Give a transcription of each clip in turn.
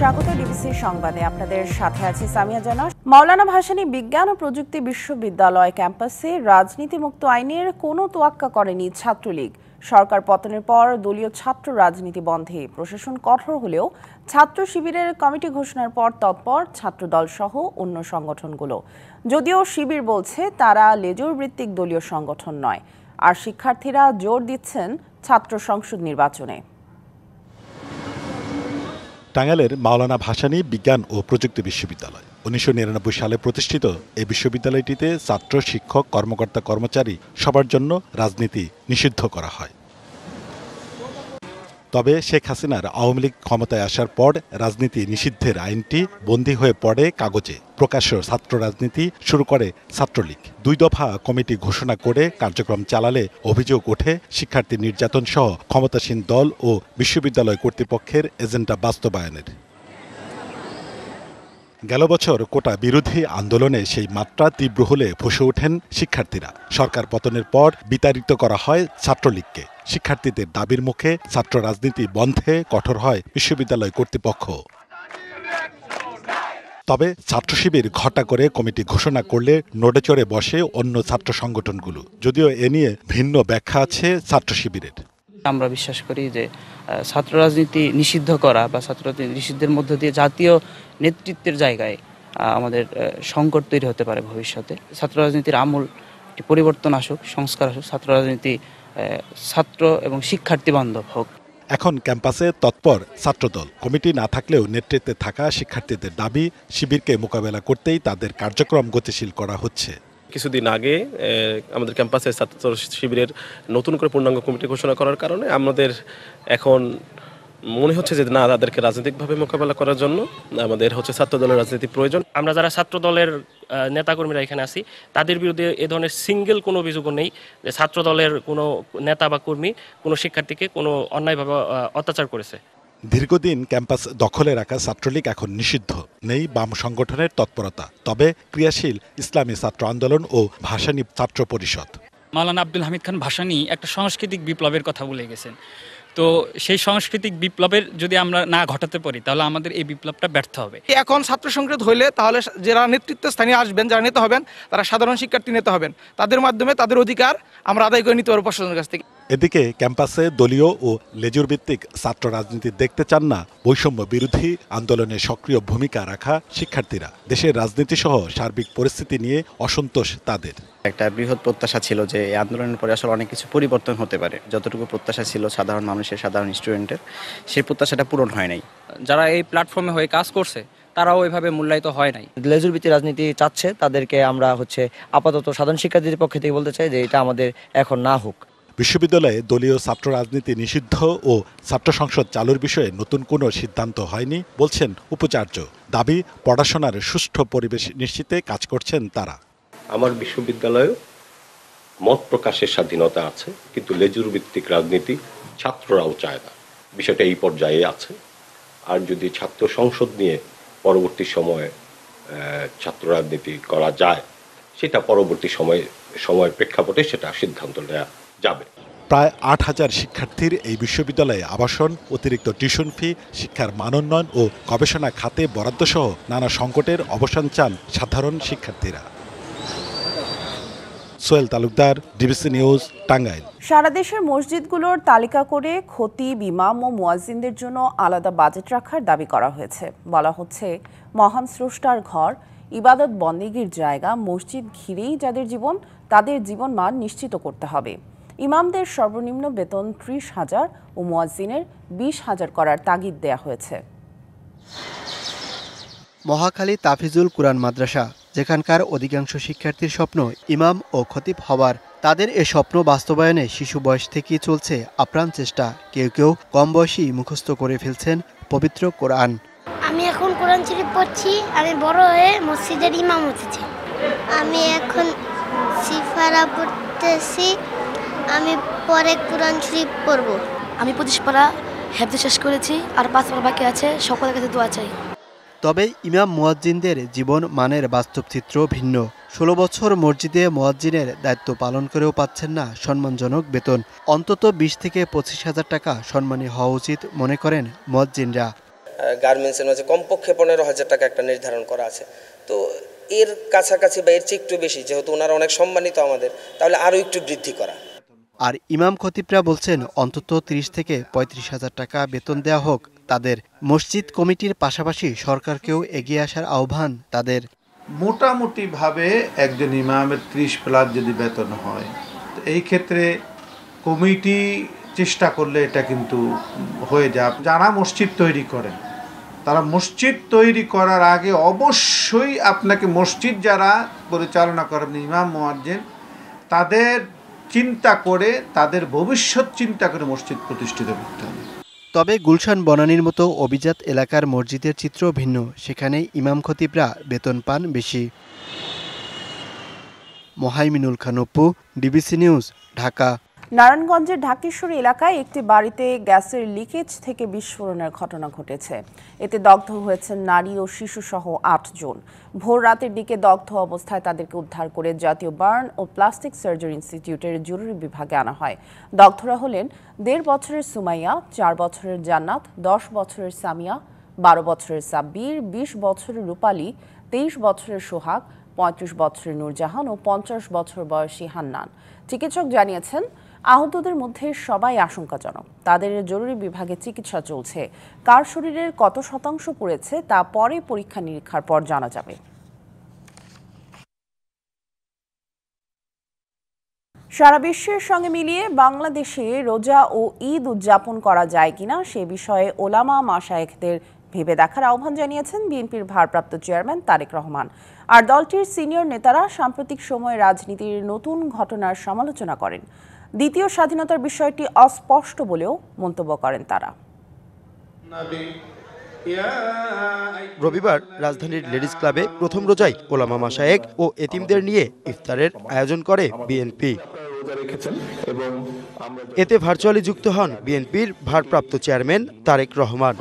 স্বাগত ডিবিসি সংবাদে আপনাদের সাথে আছি সামিয়া জানা। মাওলানা ভাসানী বিজ্ঞান ও প্রযুক্তি বিশ্ববিদ্যালয় ক্যাম্পাসে রাজনীতিমুক্ত আইনের কোনো তোয়াক্কা করেনি ছাত্রলীগ। সরকার পতনের পর দলীয় ছাত্র রাজনীতি বন্ধে প্রশাসন কঠোর হলেও ছাত্র শিবিরের কমিটি ঘোষণার পর তৎপর ছাত্রদল সহ অন্য সংগঠনগুলো। যদিও শিবির বলছে তারা লেজুর ভিত্তিক দলীয় সংগঠন নয়, আর শিক্ষার্থীরা জোর দিচ্ছেন ছাত্র সংসদ নির্বাচনে। টাঙ্গাইলের মাওলানা ভাসানী বিজ্ঞান ও প্রযুক্তি বিশ্ববিদ্যালয় 1999 সালে প্রতিষ্ঠিত এই বিশ্ববিদ্যালয়টিতে ছাত্র, শিক্ষক, কর্মকর্তা, কর্মচারী সবার জন্য রাজনীতি নিষিদ্ধ করা হয়। তবে শেখ হাসিনার আওয়ামী লীগ ক্ষমতায় আসার পর রাজনীতি নিষিদ্ধের আইনটি বন্দী হয়ে পড়ে কাগজে। প্রকাশ্য ছাত্র রাজনীতি শুরু করে ছাত্রলীগ। 2 দফা কমিটি ঘোষণা করে কার্যক্রম চালালে অভিযোগ ওঠে শিক্ষার্থী নির্যাতন সহ ক্ষমতাসীন দল ও বিশ্ববিদ্যালয় কর্তৃপক্ষের এজেন্ডা বাস্তবায়নের। গেল বছর কোটা বিরোধী আন্দোলনে সেই মাত্রা তীব্র হলে ফুঁসে ওঠেন শিক্ষার্থীরা। সরকার পতনের পর বিতাড়িত করা হয় ছাত্রলীগকে। শিক্ষার্থীদের দাবির মুখে ছাত্র রাজনীতি বন্ধে কঠোর হয় বিশ্ববিদ্যালয় কর্তৃপক্ষ। তবে ছাত্র শিবির ঘটা করে কমিটি ঘোষণা করলে নড়ে চড়ে বসে অন্য ছাত্র সংগঠনগুলো। যদিও এ নিয়ে ভিন্ন ব্যাখ্যা আছে ছাত্র শিবিরের। আমরা বিশ্বাস করি যে ছাত্র রাজনীতি নিষিদ্ধ করা বা ছাত্র রাজনীতি নিষিদ্ধের মধ্য দিয়ে জাতীয় নেতৃত্বের জায়গায় আমাদের সংকট তৈরি হতে পারে ভবিষ্যতে। ছাত্র রাজনীতির আমূল পরিবর্তন আসুক, সংস্কার আসুক, ছাত্র রাজনীতি ছাত্র এবং শিক্ষার্থী বান্ধব হোক। এখন ক্যাম্পাসে তৎপর ছাত্রদল। কমিটি না থাকলেও নেতৃত্বে থাকা শিক্ষার্থীদের দাবি, শিবিরকে মোকাবেলা করতেই তাদের কার্যক্রম গতিশীল করা হচ্ছে। কিছুদিন আগে আমাদের ক্যাম্পাসে ছাত্র শিবিরের নতুন করে পূর্ণাঙ্গ কমিটি ঘোষণা করার কারণে আমাদের এখন মনে হচ্ছে যে না, তাদেরকে রাজনৈতিকভাবে মোকাবেলা করার জন্য আমাদের ছাত্র দলের রাজনীতি প্রয়োজন। আমরা যারা ছাত্র দলের নেতাকর্মীরা এখানে আছি, তাদের বিরুদ্ধে এ ধরনের সিঙ্গেল কোনো অভিযোগও নেই যে ছাত্র দলের কোনো নেতা বা কর্মী কোনো শিক্ষার্থীকে কোনো অন্যায়ভাবে অত্যাচার করেছে। দীর্ঘদিন ক্যাম্পাস দখলে রাখা ছাত্রলীগ এখন নিষিদ্ধ। নেই বাম সংগঠনের তৎপরতা, তবে ক্রিয়াশীল ইসলামী ছাত্র আন্দোলন ও ভাসানী ছাত্র পরিষদ। মাওলানা আব্দুল হামিদ খান ভাসানী একটা সাংস্কৃতিক বিপ্লবের কথা বলে গেছেন। তো সেই সাংস্কৃতিক বিপ্লবের যদি আমরা না ঘটাতে পারি, তাহলে আমাদের এই বিপ্লবটা ব্যর্থ হবে। এখন ছাত্র সংসদ হইলে তাহলে যারা নেতৃত্ব স্থানীয় আসবেন, যারা নেতা হবেন, তারা সাধারণ শিক্ষার্থী নেতা হবেন। তাদের মাধ্যমে তাদের অধিকার আমরা আদায় করে নিতে পারবো প্রশাসনের কাছ থেকে। এদিকে ক্যাম্পাসে দলীয় ও লেজুর ভিত্তিক ছাত্র রাজনীতি দেখতে চান না বৈষম্য বিরোধী আন্দোলনে সক্রিয় ভূমিকা রাখা শিক্ষার্থীরা। দেশের রাজনীতি সহ সার্বিক পরিস্থিতি নিয়ে অসন্তোষ তাদের। একটা বৃহৎ প্রত্যাশা ছিল যে এই আন্দোলনের পরে আসলে অনেক কিছু পরিবর্তন হতে পারে। যতটুকু প্রত্যাশা ছিল সাধারণ মানুষের, সাধারণ স্টুডেন্টের, সেই প্রত্যাশাটা পূরণ হয় নাই। যারা এই প্ল্যাটফর্মে হয়ে কাজ করছে তারাও ওইভাবে মূল্যায়িত হয় নাই। লেজুর ভিত্তিক রাজনীতি চাচ্ছে, তাদেরকে আমরা আপাতত সাধারণ শিক্ষার্থীদের পক্ষ থেকে বলতে চাই যে এটা আমাদের এখন না হোক। বিশ্ববিদ্যালয়ে দলীয় ছাত্র রাজনীতি নিষিদ্ধ ও ছাত্র সংসদ চালুর বিষয়ে নতুন কোনো সিদ্ধান্ত হয়নি বলছেন উপাচার্য। দাবি, পড়াশোনার সুষ্ঠু পরিবেশ নিশ্চিতে কাজ করছেন তারা। আমার বিশ্ববিদ্যালয়ে মত প্রকাশের স্বাধীনতা আছে, কিন্তু লেজুর ভিত্তিক রাজনীতি ছাত্ররাও চায় না। বিষয়টা এই পর্যায়ে আছে। আর যদি ছাত্র সংসদ নিয়ে পরবর্তী সময়ে ছাত্র রাজনীতি করা যায়, সেটা পরবর্তী সময়ের প্রেক্ষাপটে সেটা সিদ্ধান্ত নেওয়া যাবে। প্রায় ৮,০০০ শিক্ষার্থীর এই বিশ্ববিদ্যালয়ে আবাসন, অতিরিক্ত টিউশন ফি, শিক্ষার মানোন্নয়ন ও গবেষণা খাতে বরাদ্দ সহ নানা সংকটের অবসান চান সাধারণ শিক্ষার্থীরা। Sohel Talukdar, DBC news, Tangail. সারা দেশের মসজিদগুলোর তালিকা করে খতিব, ইমাম ও মুয়াজ্জিনদের জন্য আলাদা বাজেট রাখার দাবি করা হয়েছে। বলা হচ্ছে, মহান স্রষ্টার ঘর, ইবাদত বন্দেগীর জায়গা মসজিদ ঘিরেই যাদের জীবন, তাদের জীবন মান নিশ্চিত করতে হবে। ইমামদের সর্বনিম্ন বেতন ৩০,০০০ ও মুয়াজ্জিনের ২০,০০০ করার তাগিদ দেয়া হয়েছে। মহাখালী তাফিজুল কুরআন মাদ্রাসা, যেখানকার অধিকাংশ শিক্ষার্থীর স্বপ্ন ইমাম ও খতিব হওয়ার, তাদের এ স্বপ্ন বাস্তবায়নে শিশু বয়স থেকেই চলছে আপ্রাণ চেষ্টা। কেউ কেউ কম বয়সেই মুখস্থ করে ফেলছেন পবিত্র কোরআন। আমি এখন কোরআন শরীফ পড়ছি, আমি বড় হয়ে মসজিদের ইমাম হতেছি। আমি এখন সিফারা পড়তেছি, আমি পরে কোরআন শরীফ পড়ব। আমি 25 পারা হেফজ শেষ করেছি, আর 5 পারা বাকি আছে। সকলের কাছে দোয়া চাই। তবে ইমাম মুয়াজ্জিনদের জীবন মানের বাস্তব চিত্র ভিন্ন। 16 বছর মসজিদে মুয়াজ্জিনের দায়িত্ব পালন করেও পাচ্ছেন না সম্মানজনক বেতন। অন্তত 20 থেকে 25 হাজার টাকা সম্মানী হওয়া উচিত মনে করেন মুয়াজ্জিনরা। গার্মেন্টসের মাঝে কমপক্ষে 15,000 টাকা একটা নির্ধারণ করা আছে। তো এর কাছাকাছি বা এর চেয়ে একটু বেশি, যেহেতু ওনারা অনেক সম্মানিত আমাদের, তাহলে আরও একটু বৃদ্ধি করা। আর ইমাম খতিবরা বলছেন অন্তত 30 থেকে 35,000 টাকা বেতন দেওয়া হোক তাদের। মসজিদ কমিটির পাশাপাশি সরকারকেও এগিয়ে আসার আহ্বান তাদের। মোটামুটিভাবে একজন ইমামের 30+ যদি বেতন হয়, এই ক্ষেত্রে কমিটি চেষ্টা করলে এটা কিন্তু হয়ে যায়। যারা মসজিদ তৈরি করেন, তারা মসজিদ তৈরি করার আগে অবশ্যই আপনাকে মসজিদ যারা পরিচালনা করেন, ইমাম মুয়াজ্জিন, তাদের চিন্তা করে, তাদের ভবিষ্যৎ চিন্তা করে মসজিদ প্রতিষ্ঠিত করতে হবে। তবে গুলশান বনানীর মতো অভিজাত এলাকার মসজিদের চিত্র ভিন্ন। সেখানে ইমাম খতিবরা বেতন পান বেশি। Mohaiminul Khan Apu, DBC news, Dhaka. নারায়ণগঞ্জের ঢাকেশ্বরী এলাকায় একটি বাড়িতে গ্যাসের লিকেজ থেকে বিস্ফোরণের ঘটনা ঘটেছে। এতে দগ্ধ হয়েছেন নারী ও শিশু সহ 8 জন। ভোর রাতের দিকে দগ্ধ অবস্থায় তাদেরকে উদ্ধার করে জাতীয় বার্ন ও প্লাস্টিক সার্জারি ইনস্টিটিউটের জরুরি বিভাগে আনা হয়। দগ্ধরা হলেন 1.5 বছরের সুমাইয়া, 4 বছরের জান্নাত, 10 বছরের সামিয়া, 12 বছরের সাব্বির, 20 বছরের রূপালী, 23 বছরের সোহাগ, 35 বছরের নূরজাহান ও 50 বছর বয়সী হান্নান। চিকিৎসক জানিয়েছেন আহতদের মধ্যে সবাই আশঙ্কাজনক। তাদের জরুরি বিভাগে চিকিৎসা চলছে। কার শরীরের কত শতাংশ পড়েছে তা পরে পরীক্ষা নিরীক্ষার পর জানা যাবে। সারা বিশ্বের সঙ্গে মিলিয়ে বাংলাদেশে রোজা ও ঈদ উদযাপন করা যায় কিনা সে বিষয়ে ওলামা মাশায়েখদের ভেবে দেখার আহ্বান জানিয়েছেন বিএনপির ভারপ্রাপ্ত চেয়ারম্যান তারেক রহমান। আর দলটির সিনিয়র নেতারা সাম্প্রতিক সময়ে রাজনীতির নতুন ঘটনার সমালোচনা করেন। দ্বিতীয় স্বাধীনতার বিষয়টি অস্পষ্ট বলেও মন্তব্য করেন তারা। রবিবার রাজধানীর লেডিস ক্লাবে প্রথম রোজায় ওলামা মাশায়েখ ও এতিমদের নিয়ে ইফতারের আয়োজন করে বিএনপি। এতে ভার্চুয়ালি যুক্ত হন বিএনপির ভারপ্রাপ্ত চেয়ারম্যান তারেক রহমান।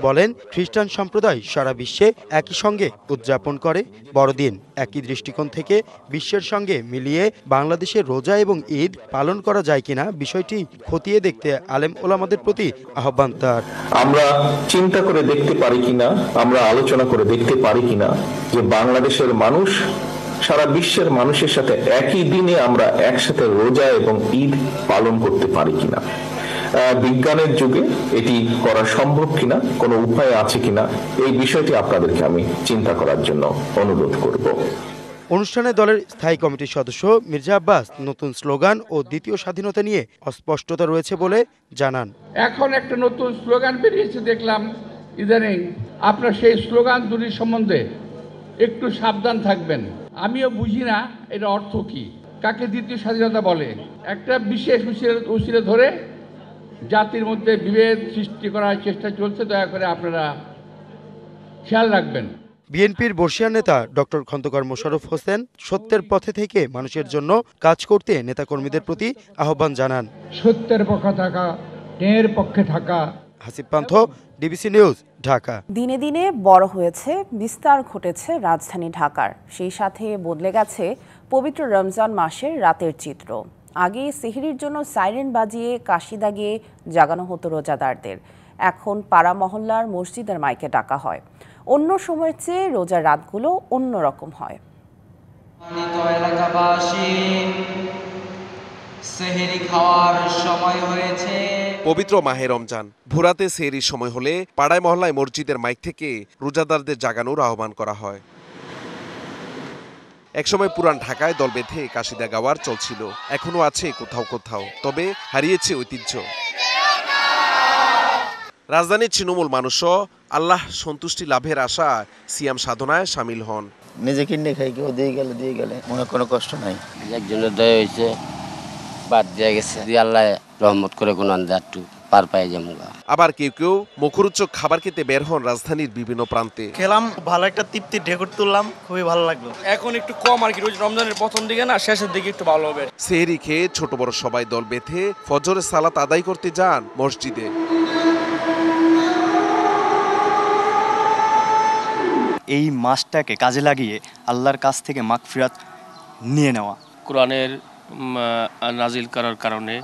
বলেন, খ্রিস্টান সম্প্রদায় সারা বিশ্বে একই সঙ্গে উদযাপন করে বড়দিন। একই দৃষ্টিকোণ থেকে বিশ্বের সঙ্গে মিলিয়ে বাংলাদেশের রোজা এবং ঈদ পালন করা যায় কিনা বিষয়টি খতিয়ে দেখতে আলেম ওলামাদের প্রতি আহ্বান তার। আমরা চিন্তা করে দেখতে পারি কিনা, আমরা আলোচনা করে দেখতে পারি কিনা যে বাংলাদেশের মানুষ সারা বিশ্বের মানুষের সাথে একই দিনে আমরা একসাথে রোজা এবং ঈদ পালন করতে পারি কিনা। বিজ্ঞানের যুগে এটি করা সম্ভব কিনা, কোনো উপায় আছে কিনা, এই বিষয়টি আপনাদেরকে আমি চিন্তা করার জন্য অনুরোধ করব। অনুষ্ঠানে দলের স্থায়ী কমিটির সদস্য মির্জা আব্বাস নতুন স্লোগান ও দ্বিতীয় স্বাধীনতা নিয়ে অস্পষ্টতা রয়েছে বলে জানান। এখন একটা নতুন স্লোগান বেরিয়েছে দেখলাম ইদানিং। আপনার সেই স্লোগান দুটি সম্বন্ধে একটু সাবধান থাকবেন। আমিও বুঝি না এটা অর্থ কি, কাকে দ্বিতীয় স্বাধীনতা বলে। একটা বিশেষ উসিলা ধরে জাতির মধ্যে বিভেদ সৃষ্টি করার চেষ্টা চলছে, দয়া করে আপনারা খেয়াল রাখবেন। বিএনপির বর্ষিয়ান নেতা ডক্টর খন্দকার মোশাররফ হোসেন সত্যের পথে থেকে মানুষের জন্য কাজ করতে নেতাকর্মীদের প্রতি আহ্বান জানান। সত্যের পক্ষে থাকা, ন্যায়ের পক্ষে থাকা। হাসিব পান্থ, ডিবিসি নিউজ, ঢাকা। দিনে দিনে বড় হয়েছে, বিস্তার ঘটেছে রাজধানী ঢাকার। সেই সাথে বদলে গেছে পবিত্র রমজান মাসের রাতের চিত্র। আগে সেহরির জন্য সাইরেন বাজিয়ে কাশি দাগিয়ে জাগানো হতো রোজাদারদের। এখন পাড়া মহল্লার মসজিদের মাইকে ডাকা হয়। অন্য সময়ের চেয়ে রোজার রাতগুলো অন্যরকম হয়। সেহরি খাওয়ার সময় হয়েছে। পবিত্র মাহে রমজান ভোরাতে সেহরির সময় হলে পাড়ায় মহল্লায় মসজিদের মাইক থেকে রোজাদারদের জাগানোর আহ্বান করা হয়। একসময় পুরান ঢাকায় দল বেঁধে কাশিদা গাওয়ার চলছিল, এখনো আছে কোথাও কোথাও, তবে হারিয়েছে ঐতিহ্য। রাজধানীর তৃণমূল মানুষও আল্লাহ সন্তুষ্টি লাভের আশা সিয়াম সাধনায় সামিল হন। নিজে কিনে খাই, কেউ দিয়ে গেলে মনে কোনো কষ্ট নাই। একজনের দয়া হয়েছে, বাদ দিয়ে গেছে, আল্লাহ রহমত করে কোনো একটু পার পাই যাবো। আবার কেউ কেউ মুখরোচক খাবার খেতে বের হন রাজধানীর বিভিন্ন প্রান্তে। খেলাম, ভালো একটা তৃপ্তি ঢেকুর তুললাম, খুবই ভালো লাগলো। এখন একটু কম আর কি, রোজ রমজানের প্রথম দিকে না, শেষের দিকে একটু ভালো হবে। সেহরি খেয়ে ছোট বড় সবাই দল বেঁধে ফজরের সালাত আদায় করতে যান মসজিদে। এই মাসটাকে কাজে লাগিয়ে আল্লাহর কাছ থেকে মাগফিরাত নিয়ে নেওয়া। কোরআনের নাজিল করার কারণে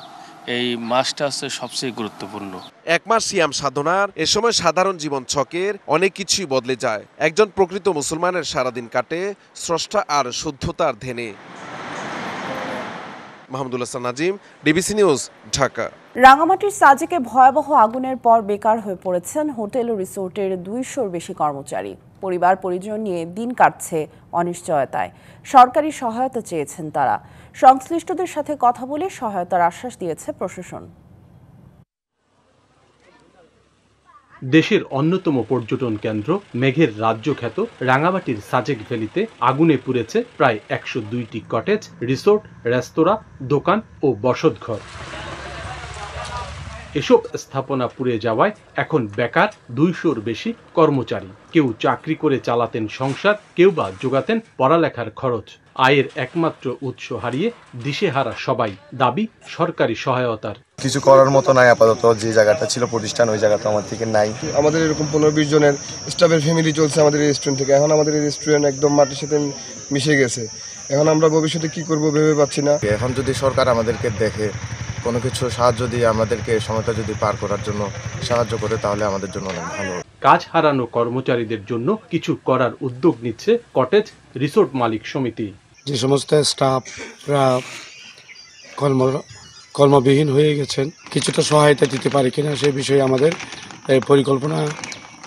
এই মাসটা হচ্ছে সবচেয়ে গুরুত্বপূর্ণ। এক মাস সিয়াম সাধনার এ সময় সাধারণ জীবন ছকের অনেক কিছুই বদলে যায়। একজন প্রকৃত মুসলমানের সারাদিন কাটে স্রষ্টা আর শুদ্ধতার ধ্যানে। Mahmudul Hasan Nazim, DBC news, Dhaka. রাঙামাটির সাজেকে ভয়াবহ আগুনের পর বেকার হয়ে পড়েছেন হোটেল ও রিসোর্টের 200-র বেশি কর্মচারী। পরিবার পরিজন নিয়ে দিন কাটছে অনিশ্চয়তায়। সরকারি সহায়তা চেয়েছেন তারা। সংশ্লিষ্টদের সাথে কথা বলে সহায়তার আশ্বাস দিয়েছে প্রশাসন। দেশের অন্যতম পর্যটন কেন্দ্র মেঘের রাজ্য খ্যাত রাঙামাটির সাজেক ভ্যালিতে আগুনে পুড়েছে প্রায় 102টি কটেজ, রিসোর্ট, রেস্তোরাঁ, দোকান ও বসতঘর। এসব স্থাপনা পুড়ে যাওয়ায় এখন বেকার 200-র বেশি কর্মচারী। কেউ চাকরি করে চালাতেন সংসার, কেউ বা জোগাতেন পড়ালেখার খরচ। আয়ের একমাত্র উৎস হারিয়ে দিশেহারা সবাই। দাবি সরকারি সহায়তার। কিছু করার মতো নাই আপাতত। যে জায়গাটা ছিল প্রতিষ্ঠান, ওই জায়গাটা আমার থেকে নাই। আমাদের এরকম 15-20 জনের স্টাফের ফ্যামিলি চলছে আমাদের এই রেস্টুরেন্ট থেকে। এখন আমাদের এই রেস্টুরেন্ট একদম মাটির সাথে মিশে গেছে। এখন আমরা ভবিষ্যতে কি করব ভেবে পাচ্ছি না। এখন যদি সরকার আমাদেরকে দেখে, কোনো কিছু সাহায্য দিয়ে আমাদেরকে সময়টা যদি পার করার জন্য সাহায্য করে, তাহলে আমাদের জন্য অনেক ভালো। কাজ হারানো কর্মচারীদের জন্য কিছু করার উদ্যোগ নিচ্ছে কটেজ রিসোর্ট মালিক সমিতি। যে সমস্ত স্টাফরা কর্মবিহীন হয়ে গেছেন, কিছুটা সহায়তা দিতে পারে কিনা সেই বিষয়ে আমাদের পরিকল্পনা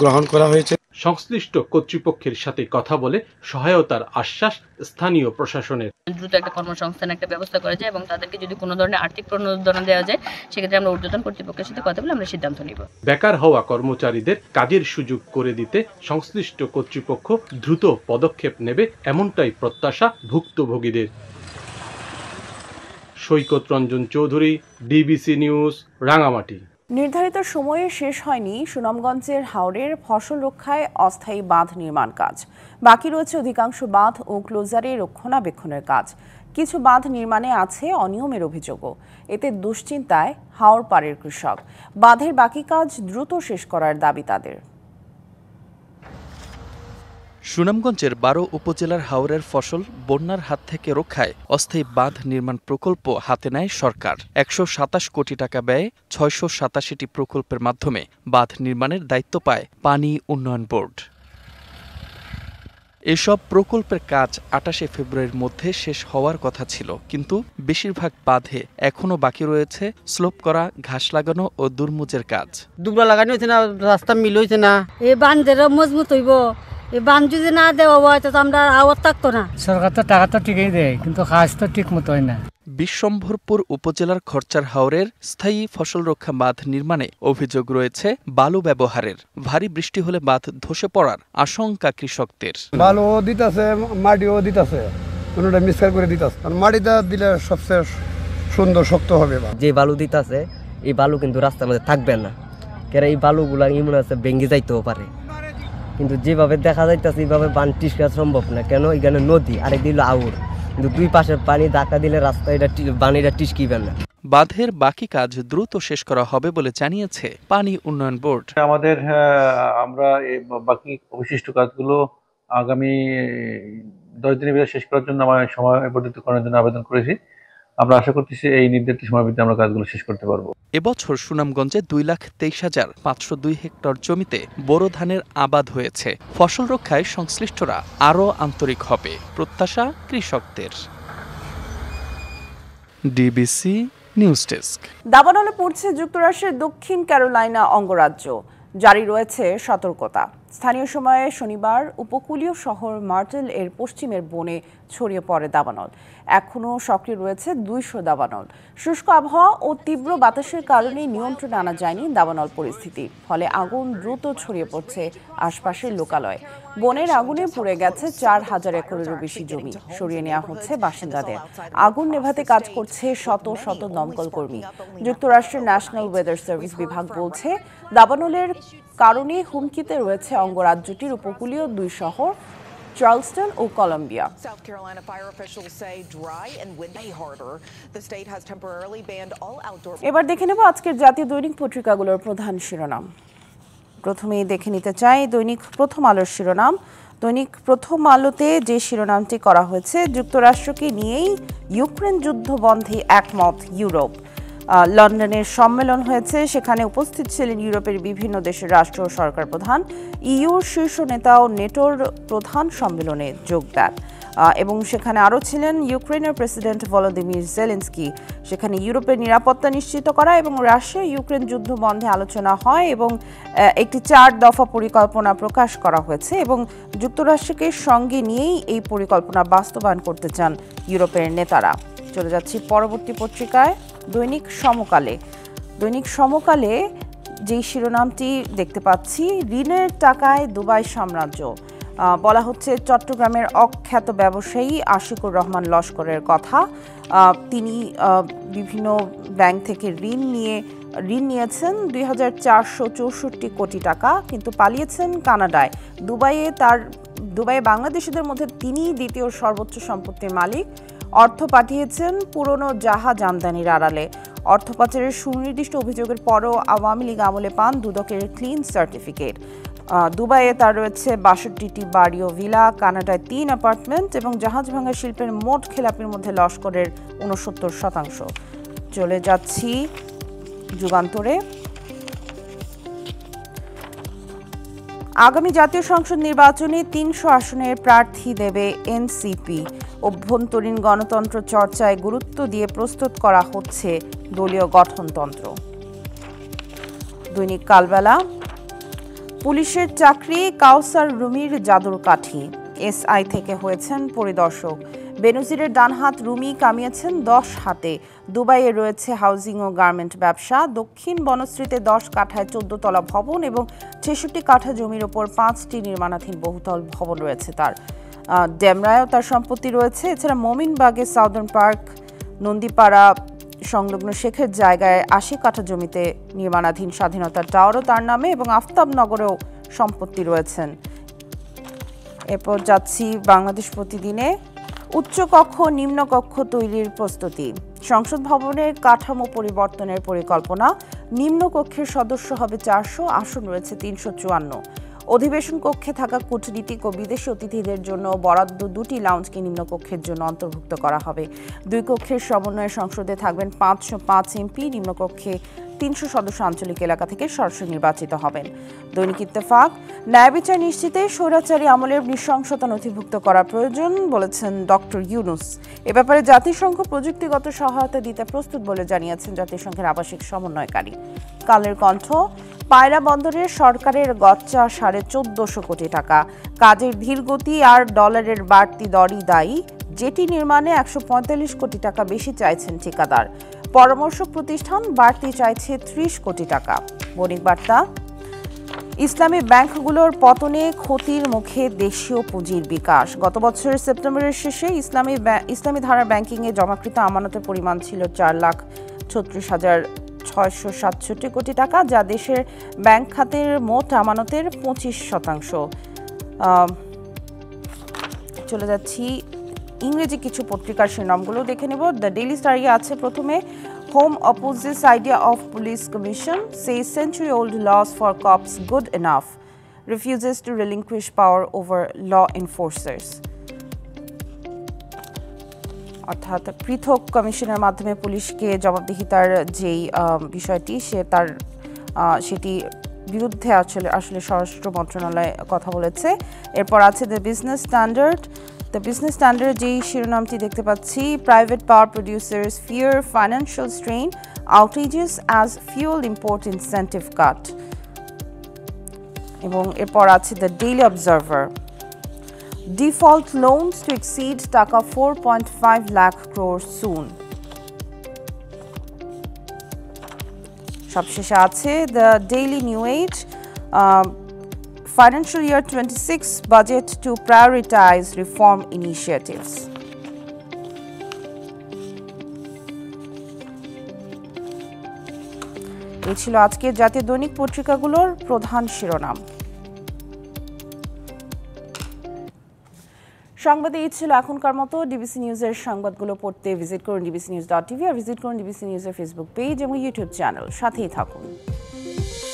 গ্রহণ করা হয়েছে। সংশ্লিষ্ট কর্তৃপক্ষের সাথে কথা বলে সহায়তার আশ্বাস স্থানীয় প্রশাসনের। দ্রুত একটা কর্মসংস্থান একটা ব্যবস্থা করা যায় এবং তাদেরকে যদি কোনো ধরনের আর্থিক প্রণোদনা দেওয়া যায়, সেক্ষেত্রে আমরা ঊর্ধ্বতন কর্তৃপক্ষের সাথে কথা বলে আমরা সিদ্ধান্ত নিব। বেকার হওয়া কর্মচারীদের কাজের সুযোগ করে দিতে সংশ্লিষ্ট কর্তৃপক্ষ দ্রুত পদক্ষেপ নেবে, এমনটাই প্রত্যাশা ভুক্তভোগীদের। সৈকত রঞ্জন চৌধুরী, ডিবিসি নিউজ, রাঙামাটি। নির্ধারিত সময়ে শেষ হয়নি সুনামগঞ্জের হাওরের ফসল রক্ষায় অস্থায়ী বাঁধ নির্মাণ কাজ। বাকি রয়েছে অধিকাংশ বাঁধ ও ক্লোজারে রক্ষণাবেক্ষণের কাজ। কিছু বাঁধ নির্মাণে আছে অনিয়মের অভিযোগও। এতে দুশ্চিন্তায় হাওর পাড়ের কৃষক। বাঁধের বাকি কাজ দ্রুত শেষ করার দাবি তাদের। সুনামগঞ্জের 12 উপজেলার হাওরের ফসল বন্যার হাত থেকে রক্ষায় অস্থায়ী বাঁধ নির্মাণ প্রকল্প হাতে নেয় সরকার। 127 কোটি টাকা ব্যয়ে 687টি প্রকল্পের মাধ্যমে বাঁধ নির্মাণের দায়িত্ব পায় পানি উন্নয়ন বোর্ড। এসব প্রকল্পের কাজ 28 ফেব্রুয়ারির মধ্যে শেষ হওয়ার কথা ছিল, কিন্তু বেশিরভাগ বাঁধে এখনও বাকি রয়েছে স্লোপ করা, ঘাস লাগানো ও দুর্মুজের কাজ। দুবলা লাগানো হয়েছে না, রাস্তা মিল হয়েছে না, এই বাঁধের মজবুত হইব। এই বাঁধ যদি না দেওয়া হয় তো আমরা আওয়াজ থাকতো না। সরকার তো টাকা তো ঠিকই দেয়, কিন্তু কাজ তো ঠিক মতো হয় না। বিশ্বম্ভরপুর উপজেলার খরচার হাওরের স্থায়ী ফসল রক্ষা বাঁধ নির্মাণে অভিযোগ রয়েছে বালু ব্যবহারের। ভারী বৃষ্টি হলে বাঁধ ধসে পড়ার আশঙ্কা কৃষকদের। বালুও দিতেছে, মাটিও দিতেছে, কোনোটা মিক্সার করে দিতেছে। আর মাটিটা দিলে সবচেয়ে সুন্দর শক্ত হবে। যে বালু দিতেছে এই বালু কিন্তু রাস্তার মধ্যে থাকবে না, কেন এই বালুগুলা এমন আছে ভেঙে যাইতেও পারে। কিন্তু যেভাবে দেখা যাইতেছে এইভাবে বান টিকা সম্ভব না, কেন এখানে নদী আরেক দিল আউর, কিন্তু দুই পাশে পানি ধাক্কা দিলে রাস্তা এটা বানিটা টিসকিবে না। বাঁধের বাকি কাজ দ্রুত শেষ করা হবে বলে জানিয়েছে পানি উন্নয়ন বোর্ড। আমরা বাকি অবশিষ্ট কাজগুলো আগামী 10 দিনের ভিতরে শেষ করার জন্য আমার সময় বর্ধিত করার জন্য আবেদন করেছি। আমরা আশা করতেছি এই নির্ধারিত সময়ের ভিতরে আমরা কাজগুলো শেষ করতে পারবো। এবছর সুনামগঞ্জে 2,23,502 হেক্টর জমিতে বোরো ধানের আবাদ হয়েছে। ফসল রক্ষায় সংশ্লিষ্টরা আরও আন্তরিক হবে, প্রত্যাশা কৃষকদের। DBC news desk. দাবানলে পড়ছে যুক্তরাষ্ট্রের দক্ষিণ ক্যারোলাইনা অঙ্গরাজ্য। জারি রয়েছে সতর্কতা। স্থানীয় সময়ে শনিবার উপকূলীয় শহর মার্টেল এর পশ্চিমের বনে ছড়িয়ে পড়ে দাবানল। এখনও সক্রিয় রয়েছে 200 দাবানল। শুষ্ক আবহাওয়া ও তীব্র বাতাসের কারণে নিয়ন্ত্রণে আনা যায়নি দাবানল পরিস্থিতি। ফলে আগুন দ্রুত ছড়িয়ে পড়ছে আশপাশের লোকালয়ে। বনের আগুনে পুড়ে গেছে 4000 একরেরও বেশি জমি। সরিয়ে নেওয়া হচ্ছে বাসিন্দাদের। আগুন নেভাতে কাজ করছে শত শত দমকল কর্মী। যুক্তরাষ্ট্রের ন্যাশনাল ওয়েদার সার্ভিস বিভাগ বলছে, দাবানলের কারণে হুমকিতে রয়েছে অঙ্গরাজ্যটির উপকূলীয় 2 শহর চার্লসটন ও কলম্বিয়া। এবার দেখে নেব আজকের জাতীয় দৈনিক পত্রিকাগুলোর প্রধান শিরোনাম। প্রথমেই দেখে নিতে চাই দৈনিক প্রথম আলোর শিরোনাম। দৈনিক প্রথম আলোতে যে শিরোনামটি করা হয়েছে, যুক্তরাষ্ট্রকে নিয়েই ইউক্রেন যুদ্ধ বন্ধে একমত ইউরোপ। লন্ডনের সম্মেলন হয়েছে, সেখানে উপস্থিত ছিলেন ইউরোপের বিভিন্ন দেশের রাষ্ট্র ও সরকার প্রধান। ইউর শীর্ষ নেতা ও নেটোর প্রধান সম্মেলনে যোগ দেন এবং সেখানে আরও ছিলেন ইউক্রেনের প্রেসিডেন্ট ভলোদিমির জেলেনস্কি। সেখানে ইউরোপের নিরাপত্তা নিশ্চিত করা এবং রাশিয়া ইউক্রেন যুদ্ধ বন্ধে আলোচনা হয় এবং একটি 4 দফা পরিকল্পনা প্রকাশ করা হয়েছে এবং যুক্তরাষ্ট্রকে সঙ্গে নিয়েই এই পরিকল্পনা বাস্তবায়ন করতে চান ইউরোপের নেতারা। চলে যাচ্ছি পরবর্তী পত্রিকায়, দৈনিক সমকালে। দৈনিক সমকালে যেই শিরোনামটি দেখতে পাচ্ছি, ঋণের টাকায় দুবাই সাম্রাজ্য। বলা হচ্ছে চট্টগ্রামের অখ্যাত ব্যবসায়ী আশিকুর রহমান লস্করের কথা। তিনি বিভিন্ন ব্যাংক থেকে ঋণ নিয়েছেন ২,৪৬৪ কোটি টাকা, কিন্তু পালিয়েছেন কানাডায়। দুবাইয়ে বাংলাদেশিদের মধ্যে তিনিই দ্বিতীয় সর্বোচ্চ সম্পত্তির মালিক। অর্থ পাঠিয়েছেন পুরনো জাহাজ আমদানির আড়ালে। অর্থ পাচারের সুনির্দিষ্ট অভিযোগের পরও আওয়ামী লীগ আমলে পান দুদকের ক্লিন সার্টিফিকেট। দুবাইয়ে তার রয়েছে ৬২টি বাড়ি ও ভিলা, কানাডায় ৩ অ্যাপার্টমেন্ট এবং জাহাজ ভাঙা শিল্পের মোট খেলাপির মধ্যে লস্করের ৬৯%। চলে যাচ্ছি যুগান্তরে। আগামী জাতীয় সংসদ নির্বাচনে ৩০০ আসনের প্রার্থী দেবে এনসিপি। অভ্যন্তরীণ গণতন্ত্র চর্চায় গুরুত্ব দিয়ে প্রস্তুত করা হচ্ছে দলীয় গঠনতন্ত্র। দৈনিক কালবেলা, পুলিশের চাকরি কাউসার রুমির জাদুর কাঠি। এসআই থেকে হয়েছেন পরিদর্শক। বেনজিরের ডানহাত রুমি কামিয়েছেন 10 হাতে। দুবাইয়ে রয়েছে হাউজিং ও গার্মেন্ট ব্যবসা। দক্ষিণ বনশ্রীতে 10 কাঠায় 14 তলা ভবন এবং 66 কাঠা জমির ওপর 5টি নির্মাণাধীন বহুতল ভবন রয়েছে তার। ডেমরায়ও তার সম্পত্তি রয়েছে। এছাড়া মোমিনবাগে সাউদার্ন পার্ক, নন্দীপাড়া সংলগ্ন শেখের জায়গায় 80 কাঠা জমিতে নির্মাণাধীন স্বাধীনতার টাওয়ারও তার নামে এবং আফতাবনগরেও সম্পত্তি রয়েছেন। এরপর যাচ্ছি বাংলাদেশ প্রতিদিনে। উচ্চকক্ষ নিম্নকক্ষ তৈরির প্রস্তুতি। সংসদ ভবনের কাঠামো পরিবর্তনের পরিকল্পনা। নিম্নকক্ষের সদস্য হবে 400, আসন রয়েছে 354। অধিবেশন কক্ষে থাকা কূটনীতিক ও বিদেশি অতিথিদের জন্য বরাদ্দ 2টি লাউঞ্জকে নিম্নকক্ষের জন্য অন্তর্ভুক্ত করা হবে। 2 কক্ষের সমন্বয়ে সংসদে থাকবেন 505 এমপি। নিম্নকক্ষে 300 সদস্য আঞ্চলিক এলাকা থেকে সরাসরি নির্বাচিত হবেন। দৈনিক ইত্তেফাক, ন্যায় বিচার নিশ্চিতে স্বৈরাচারী আমলের নৃশংসতা নথিভুক্ত করা প্রয়োজন বলেছেন ডক্টর ইউনুস। এ ব্যাপারে জাতিসংঘ প্রযুক্তিগত সহায়তা দিতে প্রস্তুত বলে জানিয়েছেন জাতিসংঘের আবাসিক সমন্বয়কারী। কালের কণ্ঠ, পায়রা বন্দরে সরকারের গচ্চা 1450 কোটি টাকা। কাজের ধীরগতি আর ডলারের বাড়তি দরই দায়ী। জেটি নির্মাণে 145 কোটি টাকা বেশি চাইছেন ঠিকাদার। পরামর্শক প্রতিষ্ঠান বাড়তি চাইছে 30 কোটি টাকা। বণিক বার্তা, ইসলামী ব্যাংকগুলোর পতনে ক্ষতির মুখে দেশীয় পুঁজির বিকাশ। গত বছরের সেপ্টেম্বরের শেষে ইসলামী ধারার ব্যাংকিংয়ে জমাকৃত আমানতের পরিমাণ ছিল 4,36,667 কোটি টাকা, যা দেশের ব্যাংক খাতের মোট আমানতের 25%। চলে যাচ্ছি ইংরেজি কিছু পত্রিকার শিরোনামগুলো দেখে নেব। দ্য ডেইলি স্টারে আছে প্রথমে, home opposes idea of police commission, says century-old laws for cops good enough, refuses to relinquish power over law enforcers. অর্থাৎ পৃথক কমিশনের মাধ্যমে পুলিশকে জবাবদিহিতার যেই বিষয়টি সেটি বিরুদ্ধে আসলে স্বরাষ্ট্র মন্ত্রণালয় কথা বলেছে। এরপর আছে the Business Standard. The Business Standard যেই শিরোনামটি দেখতে পাচ্ছি, private power producers fear financial strain, outages as fuel import incentive cut. এবং এরপর আছে the Daily Observer, default loans to exceed taka 4.5 lakh crore soon. সবশেষে আছে the Daily New Age, financial year 26 budget to prioritize reform initiatives. এই ছিল আজকের জাতীয় দৈনিক পত্রিকাগুলোর প্রধান শিরোনাম। সংবাদে এই ছিল এখনকার মতো। ডিবিসি নিউজের সংবাদগুলো পড়তে ভিজিট করুন dbcnews.tv আর ভিজিট করুন ডিবিসি নিউজের ফেসবুক পেজ এবং ইউটিউব চ্যানেল। সাথেই থাকুন।